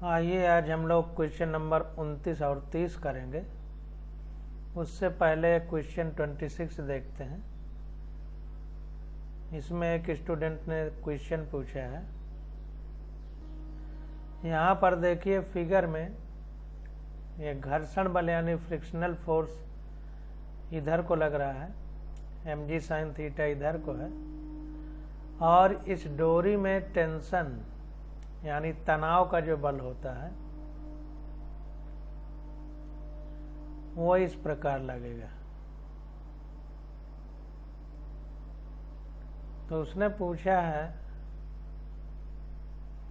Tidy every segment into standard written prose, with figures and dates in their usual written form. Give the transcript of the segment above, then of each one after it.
आइए आज हम लोग क्वेश्चन नंबर 29 और 30 करेंगे। उससे पहले क्वेश्चन 26 देखते हैं। इसमें एक स्टूडेंट ने क्वेश्चन पूछा है। यहाँ पर देखिए फिगर में ये घर्षण बल यानी फ्रिक्शनल फोर्स इधर को लग रहा है, mg sin थीटा इधर को है, और इस डोरी में टेंशन यानी तनाव का जो बल होता है वो इस प्रकार लगेगा। तो उसने पूछा है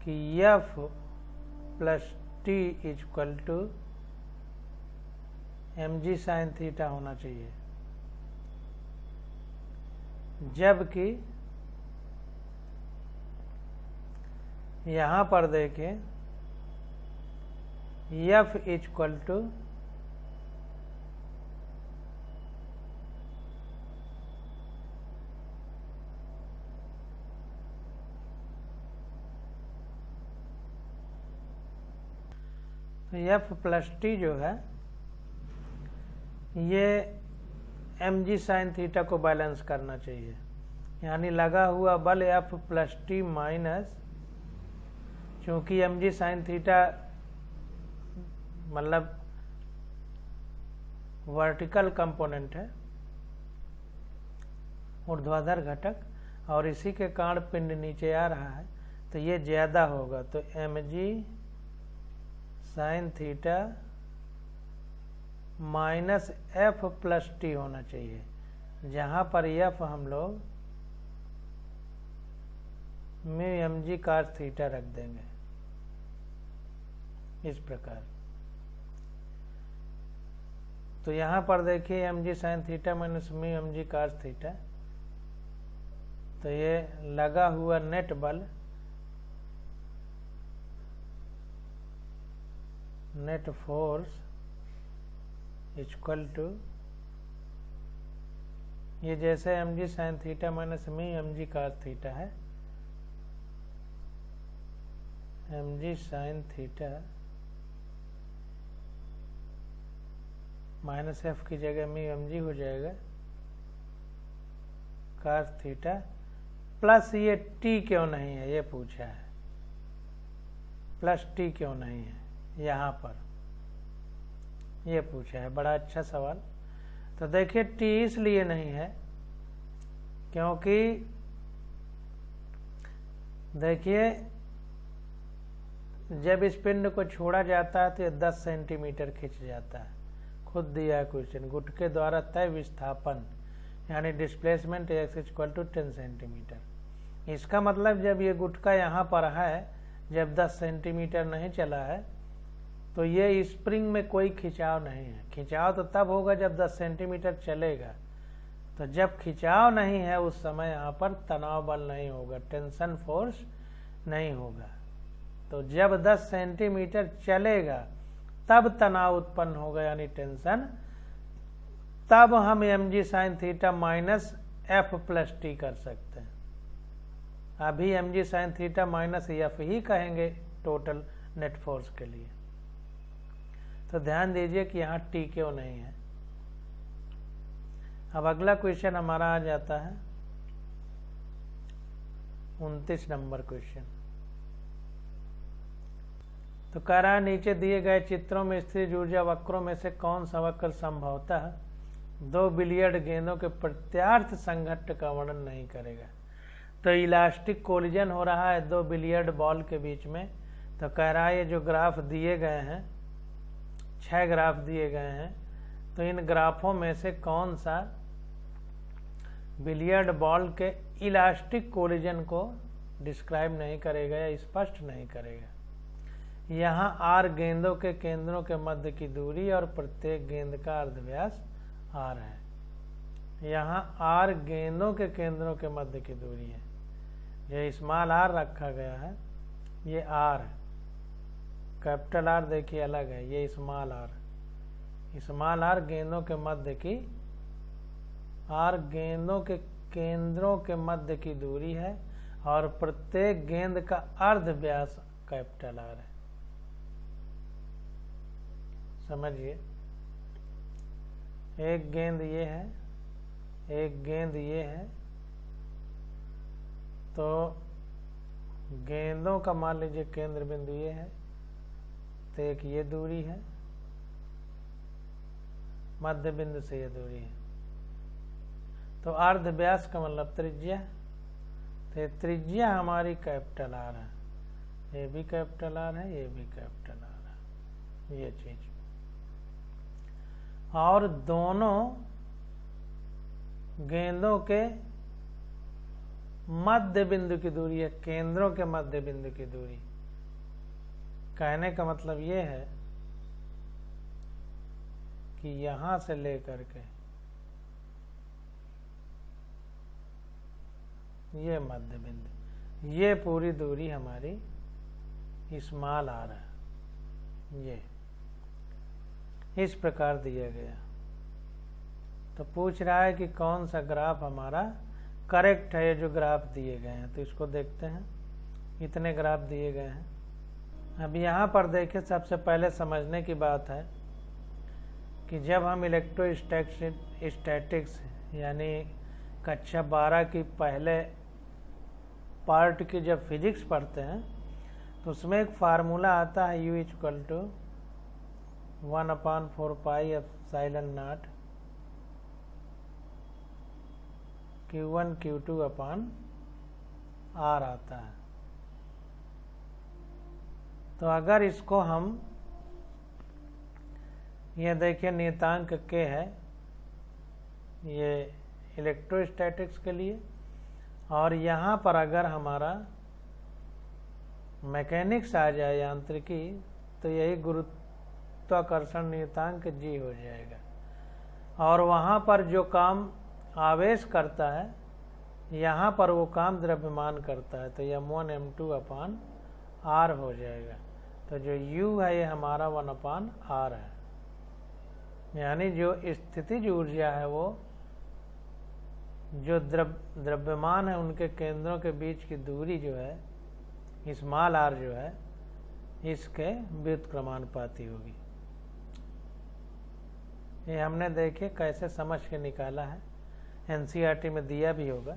कि F plus T equal to mg sin theta होना चाहिए, जबकि यहाँ पर देखें F equal to F plus T जो है ये mg sin थीटा को बैलेंस करना चाहिए, यानी लगा हुआ बल F प्लस टी माइनस, क्योंकि mg sin थीटा मतलब वर्टिकल कंपोनेंट है, ऊर्ध्वाधर घटक, और इसी के कारण पिंड नीचे आ रहा है तो ये ज़्यादा होगा। तो mg sin theta minus F plus T होना चाहिए, जहाँ पर F हम लोग म्यू mg cos थीटा रख देंगे इस प्रकार। तो यहाँ पर देखिए mg sin theta minus mu mg cos theta, तो ये लगा हुआ नेट बल नेट फोर्स इक्वल टू ये जैसे mg sin theta minus mu mg cos theta है, mg sin theta minus F की जगह म्यू mg हो जाएगा cos थीटा, प्लस ये t क्यों नहीं है, ये पूछा है प्लस t क्यों नहीं है यहाँ पर, ये पूछा है। बड़ा अच्छा सवाल। तो देखिए t इसलिए नहीं है क्योंकि देखिए जब इस पिंड को छोड़ा जाता है तो ये 10 सेंटीमीटर खिंच जाता है, खुद दिया है क्वेश्चन। गुटके द्वारा तय विस्थापन यानी displacement x equal to 10 centimetre. इसका मतलब जब ये गुटका यहाँ पर है, जब 10 सेंटीमीटर नहीं चला है, तो ये स्प्रिंग में कोई खिंचाव नहीं है। खिंचाव तो तब होगा जब 10 सेंटीमीटर चलेगा। तो जब खिंचाव नहीं है उस समय यहाँ पर तनाव बल नहीं होगा, टेंशन फोर्स नहीं होगा। तो जब 10 सेंटीमीटर चलेगा तब तनाव उत्पन्न होगा यानी टेंशन, तब हम mg sin theta minus F plus T कर सकते हैं। अभी mg sin theta minus F ही कहेंगे टोटल नेट फोर्स के लिए। तो ध्यान दीजिए कि यहाँ t क्यों नहीं है। अब अगला क्वेश्चन हमारा आ जाता है 29 नंबर क्वेश्चन। तो कह रहा है नीचे दिए गए चित्रों में स्थिर ऊर्जा वक्रों में से कौन सा वक्र संभवतः दो बिलियर्ड गेंदों के प्रत्यार्थ संघट्ट का वर्णन नहीं करेगा। तो इलास्टिक कोलिजन हो रहा है दो बिलियर्ड बॉल के बीच में। तो कह रहा है ये जो ग्राफ दिए गए हैं, 6 ग्राफ दिए गए हैं, तो इन ग्राफों में से कौन सा बिलियर्ड बॉल के इलास्टिक कोलिजन को डिस्क्राइब नहीं करेगा या स्पष्ट नहीं करेगा। यहाँ r गेंदों के केंद्रों के मध्य की दूरी और प्रत्येक गेंद का अर्धव्यास r है। यहाँ r गेंदों के केंद्रों के मध्य की दूरी है, ये स्मॉल r रखा गया है, ये r है। कैपिटल R देखिए अलग है, ये स्मॉल r गेंदों के मध्य की, r गेंदों के केंद्रों के मध्य की दूरी है और प्रत्येक गेंद का अर्धव्यास कैपिटल R है। समझिए, एक गेंद ये है, एक गेंद ये है, तो गेंदों का मान लीजिए केंद्र बिंदु ये है, तो एक ये दूरी है, मध्य बिंदु से ये दूरी है, तो अर्ध व्यास का मतलब त्रिज्या, तो त्रिज्या हमारी कैपिटल आर है, ये भी कैपिटल आर है, ये भी कैपिटल आर है, ये चीज। और दोनों गेंदों के मध्य बिंदु की दूरी है, केंद्रों के मध्य बिंदु की दूरी। कहने का मतलब ये है कि यहां से लेकर के ये मध्य बिंदु, ये पूरी दूरी हमारी स्मॉल आर है, ये इस प्रकार दिया गया। तो पूछ रहा है कि कौन सा ग्राफ हमारा करेक्ट है, ये जो ग्राफ दिए गए हैं। तो इसको देखते हैं, इतने ग्राफ दिए गए हैं। अब यहाँ पर देखिए, सबसे पहले समझने की बात है कि जब हम इलेक्ट्रोस्टैटिक्स यानी कक्षा 12 की पहले पार्ट की जब फिजिक्स पढ़ते हैं, तो उसमें एक फार्मूला आता है U = 1/4πε0 Q1 Q2/R आता है। तो अगर इसको हम, ये देखिए नियतांक K है, ये इलेक्ट्रोस्टैटिक्स के लिए, और यहाँ पर अगर हमारा मैकेनिक्स आ जाए, यांत्रिकी, तो यही गुरुत्वाकर्षण नियतांक G हो जाएगा। और वहाँ पर जो काम आवेश करता है, यहाँ पर वो काम द्रव्यमान करता है, तो m1 m2/R हो जाएगा। तो जो U है ये हमारा 1/R है, यानी जो स्थितिज ऊर्जा है वो जो द्रव्यमान है उनके केंद्रों के बीच की दूरी जो है स्मॉल r जो है, इसके व्युत्क्रमानुपाती होगी। ये हमने देखे कैसे समझ के निकाला है, NCERT में दिया भी होगा।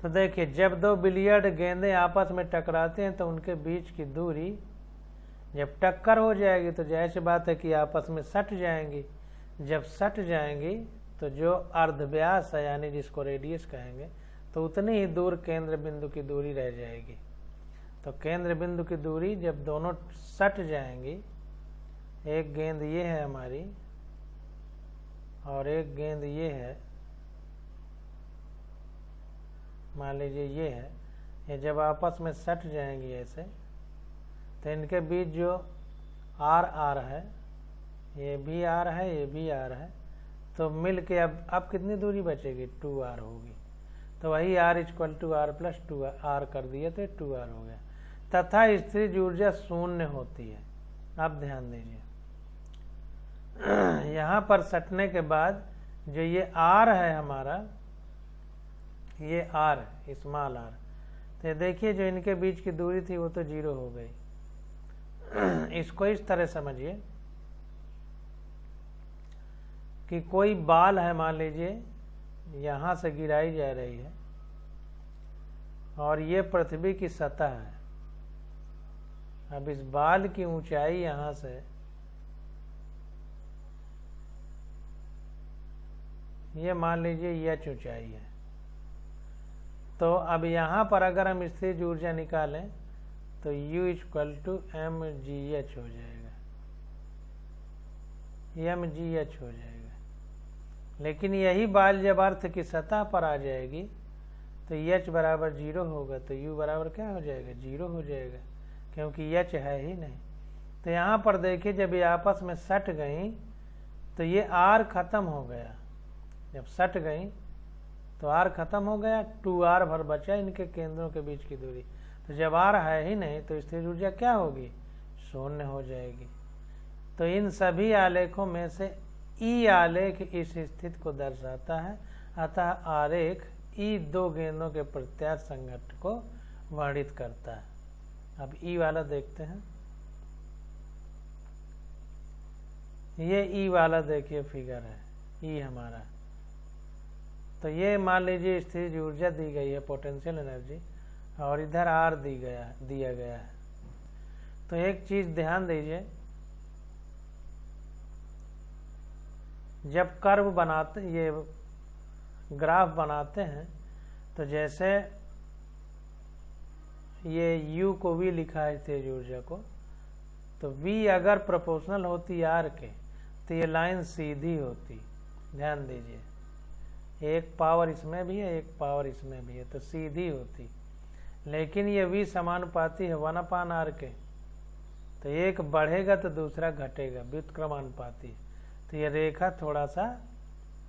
तो देखिए, जब दो बिलियर्ड गेंदें आपस में टकराते हैं तो उनके बीच की दूरी जब टक्कर हो जाएगी तो जाहिर सी बात है कि आपस में सट जाएंगी। जब सट जाएंगी तो जो अर्धव्यास है, यानी जिसको रेडियस कहेंगे, तो उतनी ही दूर केंद्र बिंदु की दूरी रह जाएगी। तो केंद्र बिंदु की दूरी जब दोनों सट जाएंगी, एक गेंद ये है हमारी और एक गेंद ये है, मान लीजिए ये है, ये जब आपस में सट जाएंगी ऐसे, तो इनके बीच जो R है, ये भी R है, ये भी R है, तो मिल के अब कितनी दूरी बचेगी, 2R होगी। तो वही R = R + 2R कर दिए तो 2R हो गया। तथा स्थितिज ऊर्जा शून्य होती है। अब ध्यान दीजिए, यहाँ पर सटने के बाद जो ये R है हमारा, ये R स्मॉल r, तो देखिए जो इनके बीच की दूरी थी वो तो 0 हो गई। इसको इस तरह समझिए कि कोई बाल है, मान लीजिए यहाँ से गिराई जा रही है और ये पृथ्वी की सतह है। अब इस बाल की ऊंचाई यहाँ से ये मान लीजिए h ऊंचाई है। तो अब यहाँ पर अगर हम स्थितिज ऊर्जा निकालें तो U = mgh हो जाएगा, mgh हो जाएगा। लेकिन यही बाल जब अर्थ की सतह पर आ जाएगी तो h = 0 होगा, तो U बराबर क्या हो जाएगा, 0 हो जाएगा, क्योंकि h है ही नहीं। तो यहाँ पर देखिए जब ये आपस में सट गई तो ये R खत्म हो गया। जब सट गई तो R खत्म हो गया, 2R भर बचा इनके केंद्रों के बीच की दूरी। तो जब R है ही नहीं तो स्थितिज ऊर्जा क्या होगी, शून्य हो जाएगी। तो इन सभी आलेखों में से E आलेख इस स्थिति को दर्शाता है। अतः आरेख E दो गेंदों के प्रत्यास्थ संघट्ट को वर्णित करता है। अब E वाला देखते हैं। ये ई वाला देखिए फिगर है, ई हमारा। तो ये मान लीजिए स्थिर ऊर्जा दी गई है, पोटेंशियल एनर्जी, और इधर आर दिया गया है। तो एक चीज ध्यान दीजिए, जब कर्व बनाते, ये ग्राफ बनाते हैं, तो जैसे ये U को V लिखा है स्थिर ऊर्जा को, तो V अगर प्रोपोर्शनल होती R के तो ये लाइन सीधी होती। ध्यान दीजिए, एक पावर इसमें भी है, एक पावर इसमें भी है, तो सीधी होती। लेकिन ये V समानुपाती है 1/R के, तो एक बढ़ेगा तो दूसरा घटेगा, व्युत्क्रमानुपाती। तो ये रेखा थोड़ा सा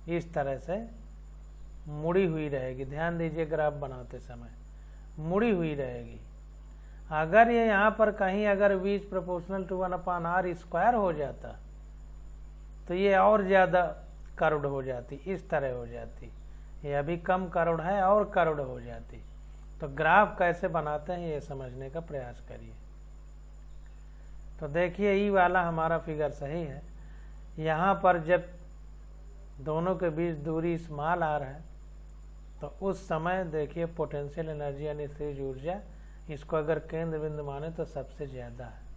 इस तरह से मुड़ी हुई रहेगी। ध्यान दीजिए, ग्राफ बनाते समय मुड़ी हुई रहेगी। अगर ये यहाँ पर कहीं अगर V is proportional to 1/R² हो जाता तो ये और ज़्यादा कर्व्ड हो जाती, इस तरह हो जाती। ये अभी कम कर्व्ड है और कर्व्ड हो जाती। तो ग्राफ कैसे बनाते हैं ये समझने का प्रयास करिए। तो देखिए, ई वाला हमारा फिगर सही है। यहाँ पर जब दोनों के बीच दूरी स्मॉल r है, तो उस समय देखिए पोटेंशियल एनर्जी यानी स्थिर ऊर्जा, इसको अगर केंद्र बिंदु माने तो सबसे ज़्यादा है।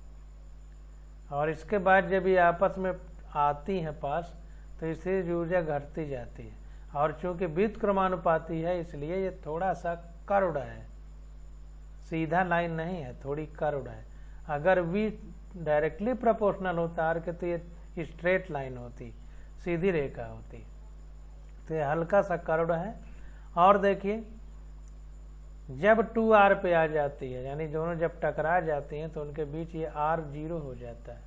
और इसके बाद जब ये आपस में आती हैं पास, तो स्थिर ऊर्जा घटती जाती है। और चूंकि व्युत्क्रमानुपाती है, इसलिए ये थोड़ा सा कर्व्ड है, सीधा लाइन नहीं है, थोड़ी कर्व्ड है। अगर V डायरेक्टली प्रोपोर्शनल होता R के तो ये स्ट्रेट लाइन होती, सीधी रेखा होती। तो ये हल्का सा कर्व्ड है। और देखिए, जब 2R पे आ जाती है, यानी दोनों जब टकरा जाती हैं, तो उनके बीच ये R 0 हो जाता है,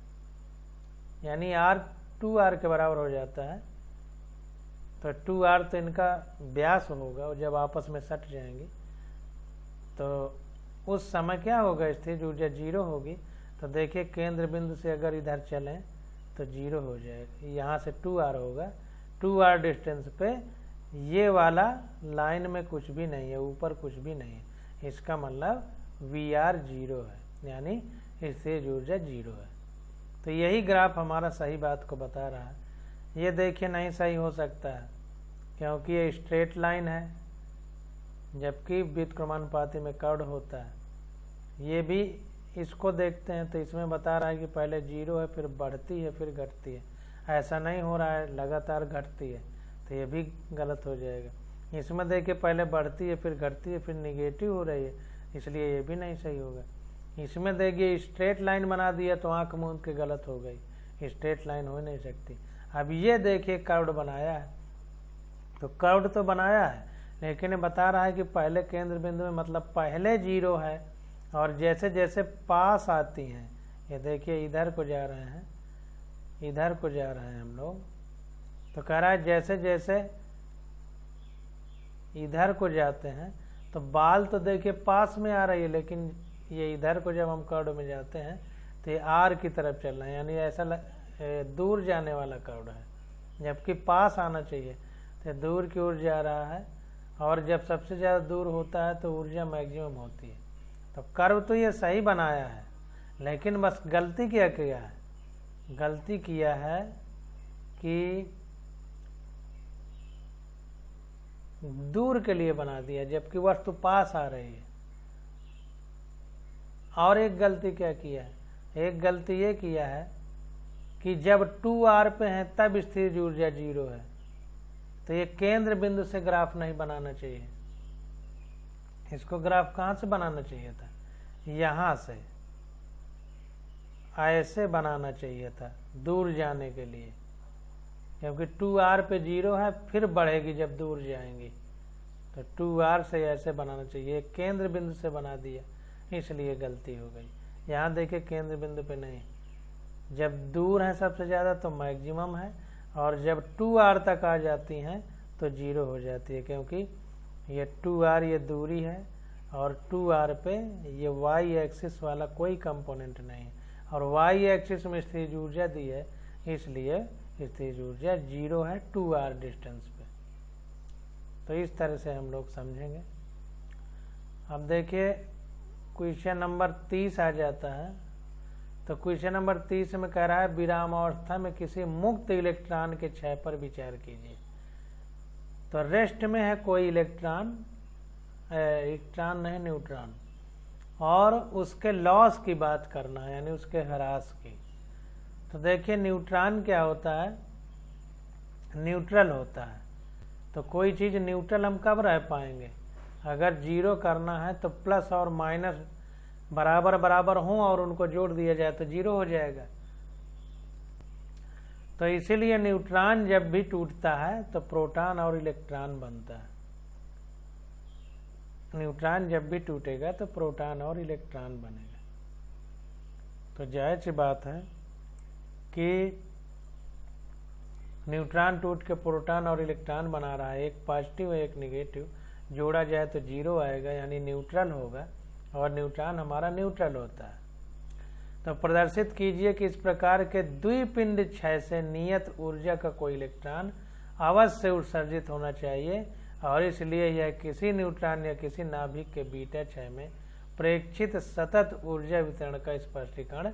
यानी R 2R के बराबर हो जाता है। तो 2R तो इनका व्यास होगा, और जब आपस में सट जाएंगी तो उस समय क्या होगा, स्थिर ऊर्जा 0 होगी। तो देखिए, केंद्र बिंदु से अगर इधर चलें तो 0 हो जाएगा। यहाँ से 2R होगा, 2R डिस्टेंस पे ये वाला लाइन में कुछ भी नहीं है, ऊपर कुछ भी नहीं है। इसका मतलब VR 0 है, यानी स्थिर ऊर्जा 0 है। तो यही ग्राफ हमारा सही बात को बता रहा है। ये देखिए, नहीं सही हो सकता है, क्योंकि ये स्ट्रेट लाइन है, जबकि व्युत्क्रमानुपाती में कर्व्ड होता है। ये भी इसको देखते हैं तो इसमें बता रहा है कि पहले 0 है, फिर बढ़ती है, फिर घटती है। ऐसा नहीं हो रहा है, लगातार घटती है, तो ये भी गलत हो जाएगा। इसमें देखिए, पहले बढ़ती है, फिर घटती है, फिर निगेटिव हो रही है, इसलिए ये भी नहीं सही होगा। इसमें देखिए स्ट्रेट लाइन बना दिया तो आंख मूंद के गलत हो गई, स्ट्रेट लाइन हो नहीं सकती। अब ये देखिए कर्व्ड बनाया है, तो कर्व्ड तो बनाया है, लेकिन ये बता रहा है कि पहले केंद्र बिंदु में, मतलब पहले 0 है, और जैसे जैसे पास आती हैं, ये देखिए इधर को जा रहे हैं, इधर को जा रहे हैं हम लोग, तो कह रहा है जैसे जैसे इधर को जाते हैं तो बाल तो देखिए पास में आ रही है, लेकिन ये इधर को जब हम कर्व में जाते हैं तो ये R की तरफ चल रहा है, यानी ऐसा दूर जाने वाला कर्व है, जबकि पास आना चाहिए तो दूर की ओर जा रहा है। और जब सबसे ज़्यादा दूर होता है तो ऊर्जा मैक्सिमम होती है। तो कर्व तो ये सही बनाया है, लेकिन बस गलती क्या किया है, गलती किया है कि दूर के लिए बना दिया, जबकि वस्तु पास आ रही है। और एक गलती क्या किया है, एक गलती ये किया है कि जब 2R पे है तब स्थिर ऊर्जा 0 है, तो ये केंद्र बिंदु से ग्राफ नहीं बनाना चाहिए। इसको ग्राफ कहाँ से बनाना चाहिए था, यहाँ से ऐसे बनाना चाहिए था, दूर जाने के लिए, क्योंकि 2R पे 0 है, फिर बढ़ेगी जब दूर जाएंगी। तो 2R से ऐसे बनाना चाहिए, केंद्र बिंदु से बना दिया, इसलिए गलती हो गई। यहाँ देखिए केंद्र बिंदु पे नहीं, जब दूर है सबसे ज़्यादा तो मैक्सिमम है, और जब 2R तक आ जाती हैं तो 0 हो जाती है, क्योंकि ये 2R ये दूरी है, और 2R पे ये Y एक्सिस वाला कोई कंपोनेंट नहीं, और Y एक्सिस में स्थिर ऊर्जा दी है, इसलिए स्थिर ऊर्जा 0 है 2R डिस्टेंस पे। तो इस तरह से हम लोग समझेंगे। अब देखिए क्वेश्चन नंबर 30 आ जाता है। तो क्वेश्चन नंबर 30 में कह रहा है विरामावस्था में किसी मुक्त इलेक्ट्रॉन के क्षय पर विचार कीजिए। तो रेस्ट में है कोई इलेक्ट्रॉन नहीं न्यूट्रॉन, और उसके लॉस की बात करना है, यानी उसके ह्रास की। तो देखिए न्यूट्रॉन क्या होता है, न्यूट्रल होता है। तो कोई चीज़ न्यूट्रल हम कब रह पाएंगे, अगर जीरो करना है तो प्लस और माइनस बराबर बराबर हों और उनको जोड़ दिया जाए तो जीरो हो जाएगा। तो इसीलिए न्यूट्रॉन जब भी टूटता है तो प्रोटॉन और इलेक्ट्रॉन बनता है। न्यूट्रॉन जब भी टूटेगा तो प्रोटॉन और इलेक्ट्रॉन बनेगा। तो जायज़ सी बात है कि न्यूट्रॉन टूट के प्रोटॉन और इलेक्ट्रॉन बना रहा है, एक पॉजिटिव है एक नेगेटिव, जोड़ा जाए तो जीरो आएगा, यानी न्यूट्रल होगा, और न्यूट्रॉन हमारा न्यूट्रल होता है। तो प्रदर्शित कीजिए कि इस प्रकार के द्विपिंड क्षय से नियत ऊर्जा का कोई इलेक्ट्रॉन अवश्य उत्सर्जित होना चाहिए, और इसलिए यह किसी न्यूट्रॉन या किसी नाभिक के बीटा क्षय में प्रेक्षित सतत ऊर्जा वितरण का स्पष्टीकरण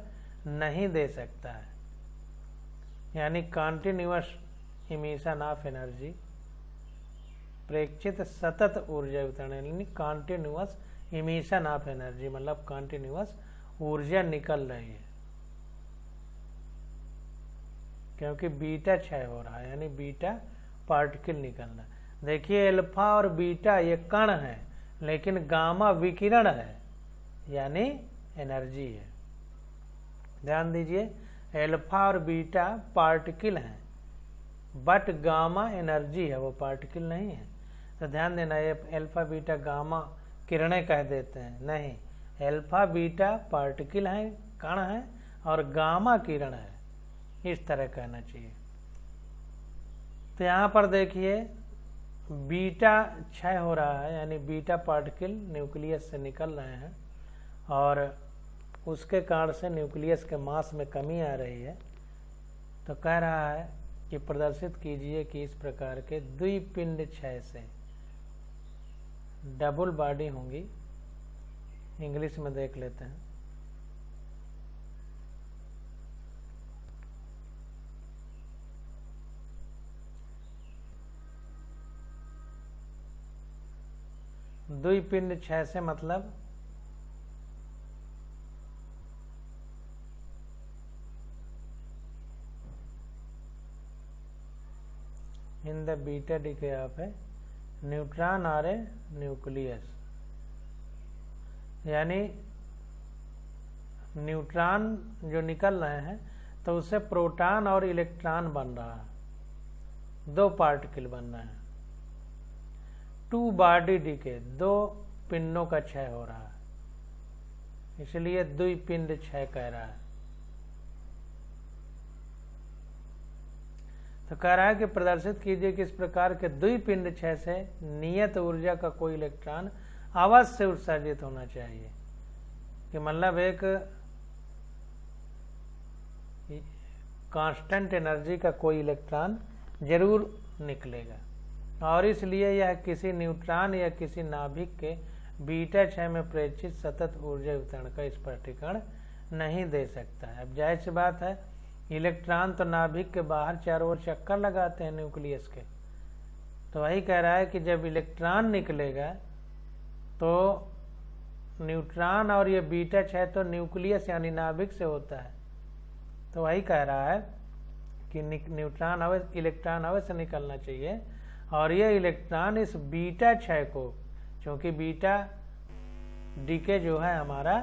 नहीं दे सकता है। यानी कॉन्टिन्यूअस इमिशन ऑफ एनर्जी, प्रेक्षित सतत ऊर्जा वितरण, यानी कॉन्टिन्यूअस इमिशन ऑफ एनर्जी मतलब कॉन्टिन्यूअस ऊर्जा निकल रही है, क्योंकि बीटा क्षय हो रहा है, यानी बीटा पार्टिकल निकल रहा है। देखिए अल्फा और बीटा ये कण है, लेकिन गामा विकिरण है, यानी एनर्जी है। ध्यान दीजिए, अल्फा और बीटा पार्टिकल हैं, बट गामा एनर्जी है, वो पार्टिकल नहीं है। तो ध्यान देना, ये अल्फा बीटा गामा किरणें कह देते हैं, नहीं, अल्फा बीटा पार्टिकल हैं, कण है, और गामा किरण है, इस तरह कहना चाहिए। तो यहाँ पर देखिए बीटा क्षय हो रहा है, यानी बीटा पार्टिकल न्यूक्लियस से निकल रहे हैं, और उसके कारण से न्यूक्लियस के मास में कमी आ रही है। तो कह रहा है कि प्रदर्शित कीजिए कि इस प्रकार के द्विपिंड क्षय से डबल बॉडी होंगी, इंग्लिश में देख लेते हैं। द्विपिंड क्षय से मतलब in the beta decay of A neutron और ए न्यूक्लियस, यानी न्यूट्रॉन जो निकल रहे हैं तो उससे प्रोटॉन और इलेक्ट्रॉन बन रहा है, दो पार्टिकल बन रहे हैं। टू बॉडी डीके, दो पिंडों का क्षय हो रहा है, इसलिए द्विपिंड क्षय कह रहा है। तो कह रहा है कि प्रदर्शित कीजिए कि इस प्रकार के द्विपिंड क्षय से नियत ऊर्जा का कोई इलेक्ट्रॉन अवश्य उत्सर्जित होना चाहिए, कि मतलब एक कांस्टेंट एनर्जी का कोई इलेक्ट्रॉन जरूर निकलेगा, और इसलिए यह किसी न्यूट्रॉन या किसी नाभिक के बीटा क्षय में प्रेक्षित सतत ऊर्जा वितरण का स्पष्टीकरण नहीं दे सकता है। अब जाहिर सी बात है, इलेक्ट्रॉन तो नाभिक के बाहर चारों ओर चक्कर लगाते हैं न्यूक्लियस के, तो वही कह रहा है कि जब इलेक्ट्रॉन निकलेगा तो न्यूट्रॉन और ये बीटा क्षय तो न्यूक्लियस यानी नाभिक से होता है। तो वही कह रहा है कि न्यूट्रॉन इलेक्ट्रॉन अवश्य निकलना चाहिए, और ये इलेक्ट्रॉन इस बीटा क्षय को, क्योंकि बीटा डीके जो है हमारा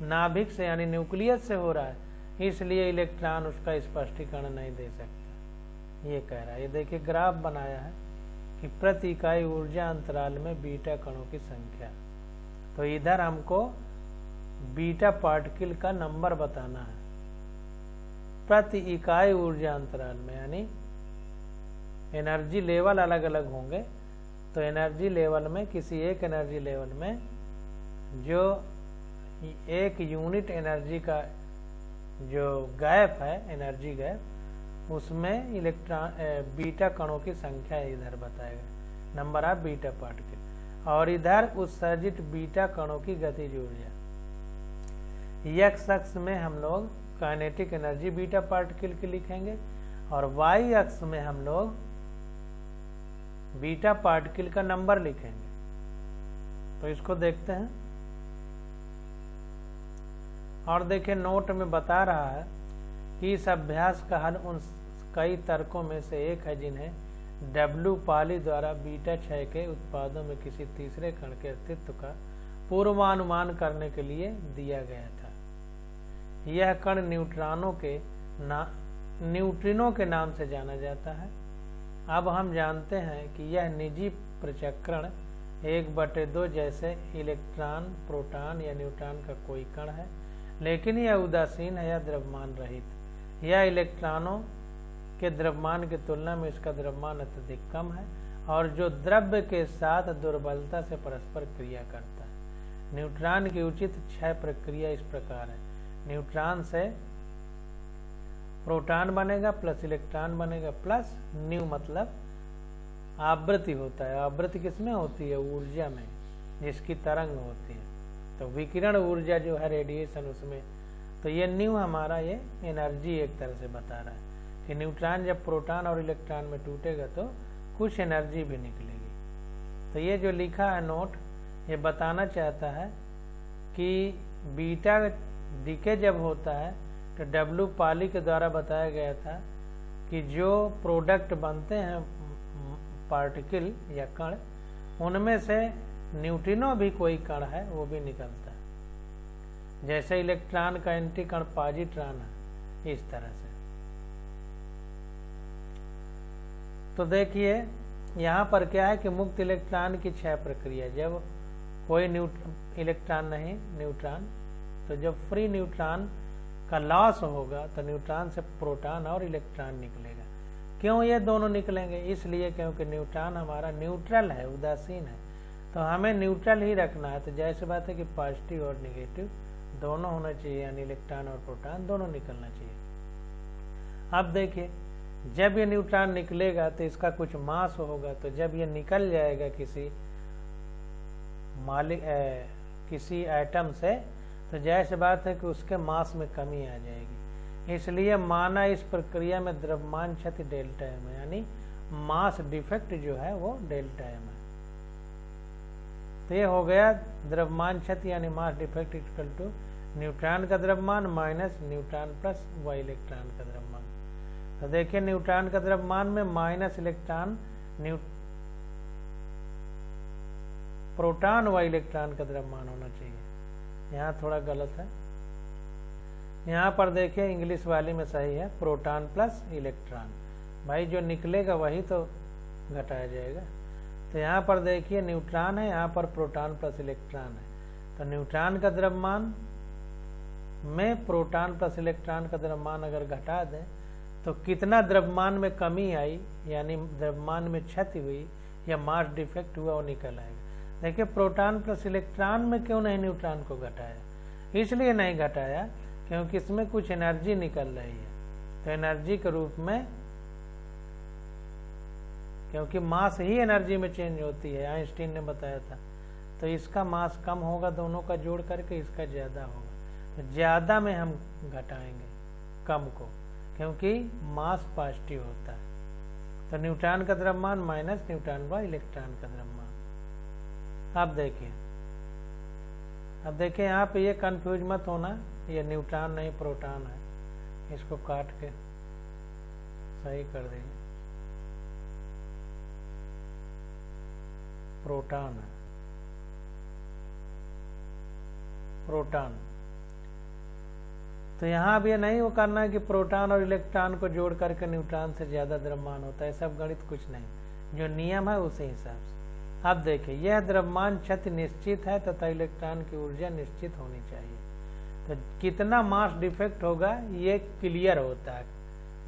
नाभिक से यानी न्यूक्लियस से हो रहा है, इसलिए इलेक्ट्रॉन उसका स्पष्टीकरण नहीं दे सकता, ये कह रहा है। ये देखिए ग्राफ बनाया है कि प्रति इकाई ऊर्जा अंतराल में बीटा कणों की संख्या। तो इधर हमको बीटा पार्टिकल का नंबर बताना है प्रति इकाई ऊर्जा अंतराल में, यानी एनर्जी लेवल अलग अलग होंगे। तो एनर्जी लेवल में, किसी एक एनर्जी लेवल में जो एक यूनिट एनर्जी का जो गैप है, एनर्जी गैप, उसमें इलेक्ट्रॉन बीटा कणों की संख्या इधर बताएगा, नंबर ऑफ बीटा पार्टिकल, और इधर उत्सर्जित बीटा कणों की गतिज ऊर्जा। एक्स अक्ष में हम लोग काइनेटिक एनर्जी बीटा पार्टिकल की लिखेंगे और वाई अक्ष में हम लोग बीटा पार्टिकल का नंबर लिखेंगे। तो इसको देखते हैं और देखिए नोट में बता रहा है कि इस अभ्यास का हल उन कई तर्कों में से एक है जिन्हें डब्ल्यू पाली द्वारा बीटा क्षय के उत्पादों में किसी तीसरे कण के अस्तित्व का पूर्वानुमान करने के लिए दिया गया था। यह कण न्यूट्रिनो के नाम से जाना जाता है। अब हम जानते हैं कि यह निजी प्रचक्रण 1/2 जैसे इलेक्ट्रॉन, प्रोटॉन या न्यूट्रॉन का कोई कण है, लेकिन यह उदासीन है या द्रव्यमान रहित। यह इलेक्ट्रॉनों के द्रव्यमान की तुलना में इसका द्रव्यमान अत्यधिक कम है और जो द्रव्य के साथ दुर्बलता से परस्पर क्रिया करता है। न्यूट्रॉन की उचित क्षय प्रक्रिया इस प्रकार है। न्यूट्रॉन से प्रोटॉन बनेगा प्लस इलेक्ट्रॉन बनेगा प्लस न्यू मतलब आवृत्ति होता है। आवृत्ति किसमें होती है? ऊर्जा में, जिसकी तरंग होती है। तो विकिरण ऊर्जा जो है रेडिएशन उसमें, तो ये न्यू हमारा ये एनर्जी एक तरह से बता रहा है कि न्यूट्रॉन जब प्रोटॉन और इलेक्ट्रॉन में टूटेगा तो कुछ एनर्जी भी निकलेगी। तो ये जो लिखा है नोट, ये बताना चाहता है कि बीटा डीके जब होता है तो डब्ल्यू पाली के द्वारा बताया गया था कि जो प्रोडक्ट बनते हैं पार्टिकल या कण, उनमें से न्यूट्रिनो भी कोई कण है वो भी निकलता है। जैसे इलेक्ट्रॉन का एंटी कण पॉजिट्रॉन है, इस तरह से। तो देखिए यहाँ पर क्या है कि मुक्त इलेक्ट्रॉन की क्षय प्रक्रिया, जब कोई इलेक्ट्रॉन नहीं न्यूट्रॉन, तो जब फ्री न्यूट्रॉन का लॉस होगा तो न्यूट्रॉन से प्रोटॉन और इलेक्ट्रॉन निकलेगा। क्यों ये दोनों निकलेंगे? इसलिए क्योंकि न्यूट्रॉन हमारा न्यूट्रल है, उदासीन है, तो हमें न्यूट्रल ही रखना है। तो जैसे बात है कि पॉजिटिव और निगेटिव दोनों होना चाहिए, यानी इलेक्ट्रॉन और प्रोटॉन दोनों निकलना चाहिए। अब देखिए जब ये न्यूट्रॉन निकलेगा तो इसका कुछ मास होगा, तो जब ये निकल जाएगा किसी एटम से, तो जैसे बात है कि उसके मास में कमी आ जाएगी। इसलिए माना इस प्रक्रिया में द्रव्यमान क्षति डेल्टा एम है, यानी मास डिफेक्ट जो है वो डेल्टा एम है। तो ये हो गया द्रव्यमान क्षति यानी mass defect equal to neutron का द्रव्यमान minus neutron plus Y electron का द्रव्यमान। तो देखिए न्यूट्रॉन का द्रव्यमान में माइनस इलेक्ट्रॉन प्रोटॉन व इलेक्ट्रॉन का द्रव्यमान होना चाहिए। यहाँ थोड़ा गलत है, यहाँ पर देखिए इंग्लिश वाली में सही है प्रोटॉन प्लस इलेक्ट्रॉन। भाई जो निकलेगा वही तो घटाया जाएगा। तो यहाँ पर देखिए न्यूट्रॉन है, यहाँ पर प्रोटॉन प्लस इलेक्ट्रॉन है। तो न्यूट्रॉन का द्रव्यमान में प्रोटॉन प्लस इलेक्ट्रॉन का द्रव्यमान अगर घटा दें तो कितना द्रव्यमान में कमी आई, यानी द्रव्यमान में क्षति हुई या मास डिफेक्ट हुआ, वो निकल आएगा। देखिए प्रोटॉन प्लस इलेक्ट्रॉन में क्यों नहीं न्यूट्रॉन को घटाया? इसलिए नहीं घटाया क्योंकि इसमें कुछ एनर्जी निकल रही है। तो एनर्जी के रूप में, क्योंकि मास ही एनर्जी में चेंज होती है, आइंस्टीन ने बताया था, तो इसका मास कम होगा दोनों का जोड़ करके, इसका ज्यादा होगा। तो ज्यादा में हम घटाएंगे कम को, क्योंकि मास पॉजिटिव होता है। तो न्यूट्रॉन का द्रव्यमान माइनस न्यूट्रॉन व इलेक्ट्रॉन का द्रव्यमान। अब देखिए यहाँ पे ये कंफ्यूज मत होना, ये न्यूट्रॉन नहीं प्रोटॉन है, इसको काट के सही कर देंगे, प्रोटॉन है, प्रोटॉन। तो यहाँ अब ये नहीं वो करना है कि प्रोटॉन और इलेक्ट्रॉन को जोड़ करके न्यूट्रॉन से ज्यादा द्रव्यमान होता है, सब गणित कुछ नहीं, जो नियम है उसी हिसाब से। अब देखिए यह द्रव्यमान क्षति निश्चित है तथा इलेक्ट्रॉन की ऊर्जा निश्चित होनी चाहिए। तो कितना मास डिफेक्ट होगा ये क्लियर होता है,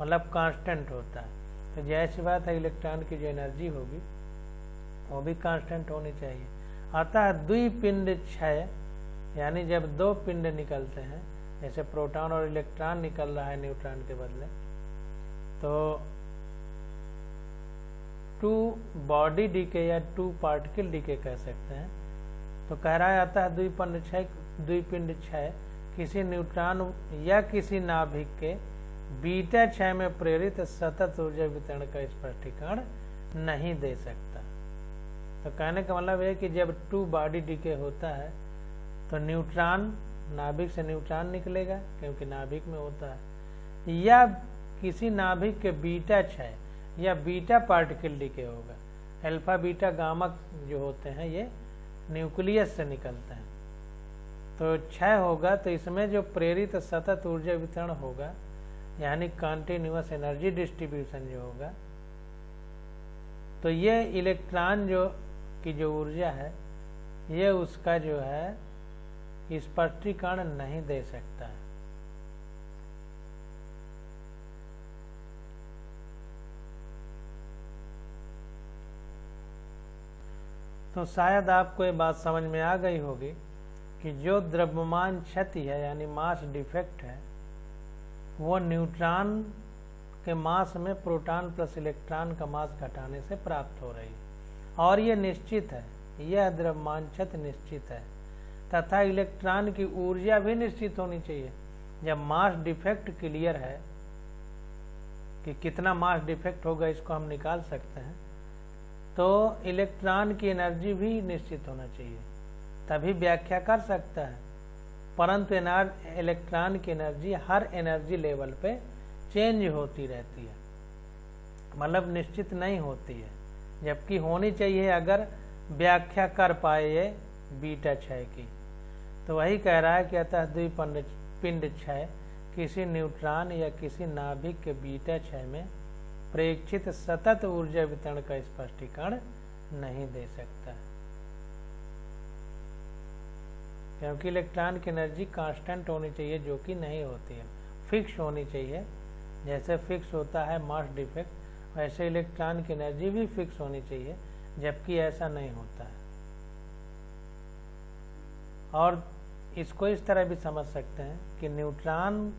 मतलब कांस्टेंट होता है। तो जैसी बात है इलेक्ट्रॉन की जो एनर्जी होगी वो भी कांस्टेंट होनी चाहिए। अतः द्विपिंड क्षय, यानी जब दो पिंड निकलते हैं, जैसे प्रोटॉन और इलेक्ट्रॉन निकल रहा है न्यूट्रॉन के बदले, तो टू बॉडी डीके या टू पार्टिकल डीके कह सकते हैं। तो कह रहा आता है द्विपिंड क्षय किसी न्यूट्रॉन या किसी नाभिक के बीटा क्षय में प्रेरित सतत ऊर्जा वितरण का स्पष्टीकरण नहीं दे सकता। तो कहने का मतलब है कि जब टू बॉडी डीके होता है तो न्यूट्रॉन, नाभिक से न्यूट्रॉन निकलेगा क्योंकि नाभिक में होता है, या किसी नाभिक के बीटा क्षय या बीटा पार्टिकल डीके होगा। अल्फा बीटा गामा जो होते हैं ये न्यूक्लियस से निकलते हैं, तो क्षय होगा तो इसमें जो प्रेरित सतत ऊर्जा वितरण होगा यानी कॉन्टिन्यूअस एनर्जी डिस्ट्रीब्यूशन जो होगा, तो ये इलेक्ट्रॉन की जो ऊर्जा है ये उसका जो है स्पष्टीकरण नहीं दे सकता है। तो शायद आपको ये बात समझ में आ गई होगी कि जो द्रव्यमान क्षति है यानी मास डिफेक्ट है वो न्यूट्रॉन के मास में प्रोटॉन प्लस इलेक्ट्रॉन का मास घटाने से प्राप्त हो रही है और ये निश्चित है, यह द्रव्यमान क्षति निश्चित है तथा इलेक्ट्रॉन की ऊर्जा भी निश्चित होनी चाहिए। जब मास डिफेक्ट क्लियर है कि कितना मास डिफेक्ट होगा इसको हम निकाल सकते हैं, तो इलेक्ट्रॉन की एनर्जी भी निश्चित होना चाहिए तभी व्याख्या कर सकता है। परंतु इलेक्ट्रॉन की एनर्जी हर एनर्जी लेवल पे चेंज होती रहती है, मतलब निश्चित नहीं होती है, जबकि होनी चाहिए अगर व्याख्या कर पाए ये बीटा क्षय की। तो वही कह रहा है कि अतः द्विपिंड क्षय किसी न्यूट्रॉन या किसी नाभिक के बीटा क्षय में प्रेक्षित सतत ऊर्जा वितरण का स्पष्टीकरण नहीं दे सकता, क्योंकि इलेक्ट्रॉन की एनर्जी कांस्टेंट होनी चाहिए जो कि नहीं होती है, फिक्स होनी चाहिए। जैसे फिक्स होता है मास डिफेक्ट वैसे इलेक्ट्रॉन की एनर्जी भी फिक्स होनी चाहिए, जबकि ऐसा नहीं होता है। और इसको इस तरह भी समझ सकते हैं कि न्यूट्रॉन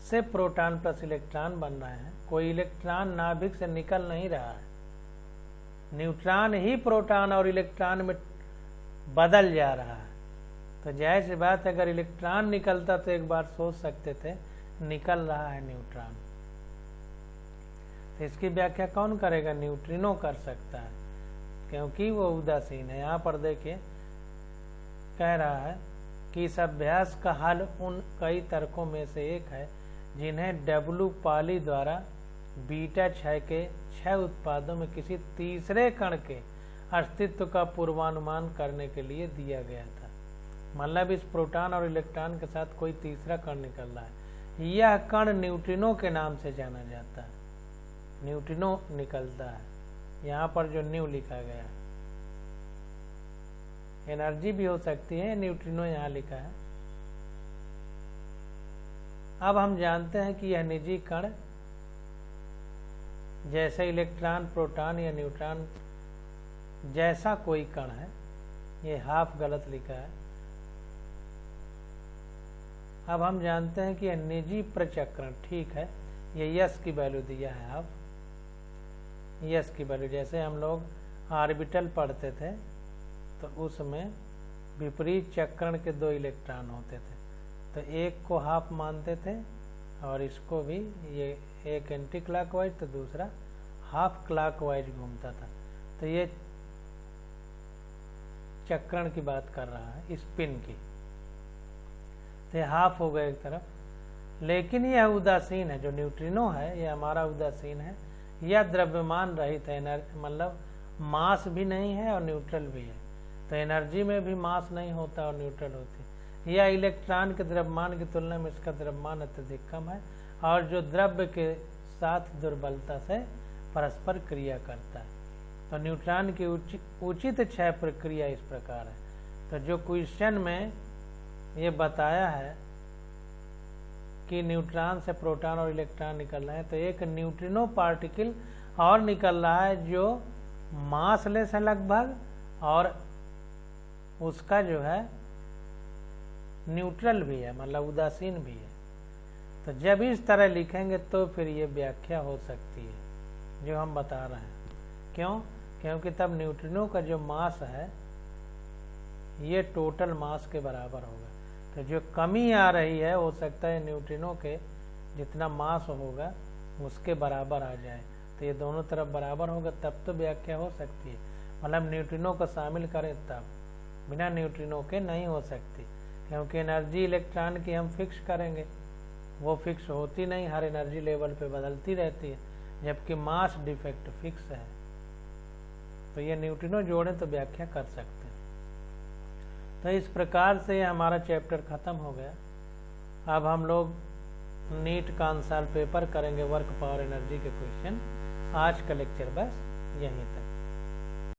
से प्रोटॉन प्लस इलेक्ट्रॉन बन रहे हैं, कोई इलेक्ट्रॉन नाभिक से निकल नहीं रहा है, न्यूट्रॉन ही प्रोटॉन और इलेक्ट्रॉन में बदल जा रहा है। तो जाहिर सी बात अगर इलेक्ट्रॉन निकलता तो एक बार सोच सकते थे निकल रहा है न्यूट्रॉन, तो इसकी व्याख्या कौन करेगा? न्यूट्रिनो कर सकता है क्योंकि वो उदासीन है। यहाँ पर देखिए कह रहा है कि इस अभ्यास का हल उन कई तर्कों में से एक है जिन्हें डब्ल्यू पाली द्वारा बीटा क्षय के क्षय उत्पादों में किसी तीसरे कण के अस्तित्व का पूर्वानुमान करने के लिए दिया गया था। मतलब इस प्रोटॉन और इलेक्ट्रॉन के साथ कोई तीसरा कण निकल रहा है, यह कण न्यूट्रिनो के नाम से जाना जाता है, न्यूट्रिनो निकलता है। यहाँ पर जो न्यू लिखा गया है एनर्जी भी हो सकती है, न्यूट्रिनो यहाँ लिखा है। अब हम जानते हैं कि यह निजी कण जैसे इलेक्ट्रॉन, प्रोटॉन या न्यूट्रॉन जैसा कोई कण है, ये हाफ गलत लिखा है। अब हम जानते हैं कि यह निजी प्रचक्रण ठीक है, ये यस की वैल्यू दिया है, हाफ यस की वैल्यू। जैसे हम लोग ऑर्बिटल पढ़ते थे तो उसमें विपरीत चक्रण के दो इलेक्ट्रॉन होते थे, तो एक को हाफ मानते थे और इसको भी, ये एक एंटी क्लॉकवाइज तो दूसरा हाफ क्लॉकवाइज घूमता था। तो ये चक्रण की बात कर रहा है, स्पिन की, तो ये हाफ हो गए एक तरफ। लेकिन यह उदासीन है, जो न्यूट्रिनो है ये हमारा उदासीन है, यह द्रव्यमान रहित है, मतलब मास भी नहीं है और न्यूट्रल भी है। तो एनर्जी में भी मास नहीं होता और न्यूट्रल होती। यह इलेक्ट्रॉन के द्रव्यमान की तुलना में इसका द्रव्यमान अत्यधिक कम है और जो द्रव्य के साथ दुर्बलता से परस्पर क्रिया करता है। तो न्यूट्रॉन की उचित क्षय प्रक्रिया इस प्रकार है। तो जो क्वेश्चन में ये बताया है कि न्यूट्रॉन से प्रोटॉन और इलेक्ट्रॉन निकल रहे हैं, तो एक न्यूट्रिनो पार्टिकल और निकल रहा है जो मासलेस है लगभग, और उसका जो है न्यूट्रल भी है, मतलब उदासीन भी है। तो जब इस तरह लिखेंगे तो फिर ये व्याख्या हो सकती है जो हम बता रहे हैं। क्यों? क्योंकि तब न्यूट्रिनो का जो मास है ये टोटल मास के बराबर होगा। तो जो कमी आ रही है हो सकता है न्यूट्रिनो के जितना मास होगा उसके बराबर आ जाए। तो ये दोनों तरफ बराबर होगा तब तो व्याख्या हो सकती है, मतलब न्यूट्रिनो को शामिल करें तब, बिना न्यूट्रिनो के नहीं हो सकती, क्योंकि एनर्जी इलेक्ट्रॉन की हम फिक्स करेंगे, वो फिक्स होती नहीं, हर एनर्जी लेवल पे बदलती रहती है, जबकि मास डिफेक्ट फिक्स है। तो ये न्यूट्रिनो जोड़ें तो व्याख्या कर सकते हैं। तो इस प्रकार से हमारा चैप्टर खत्म हो गया। अब हम लोग नीट का आंसर पेपर करेंगे, वर्क पावर एनर्जी के क्वेश्चन। आज का लेक्चर बस यहीं तक।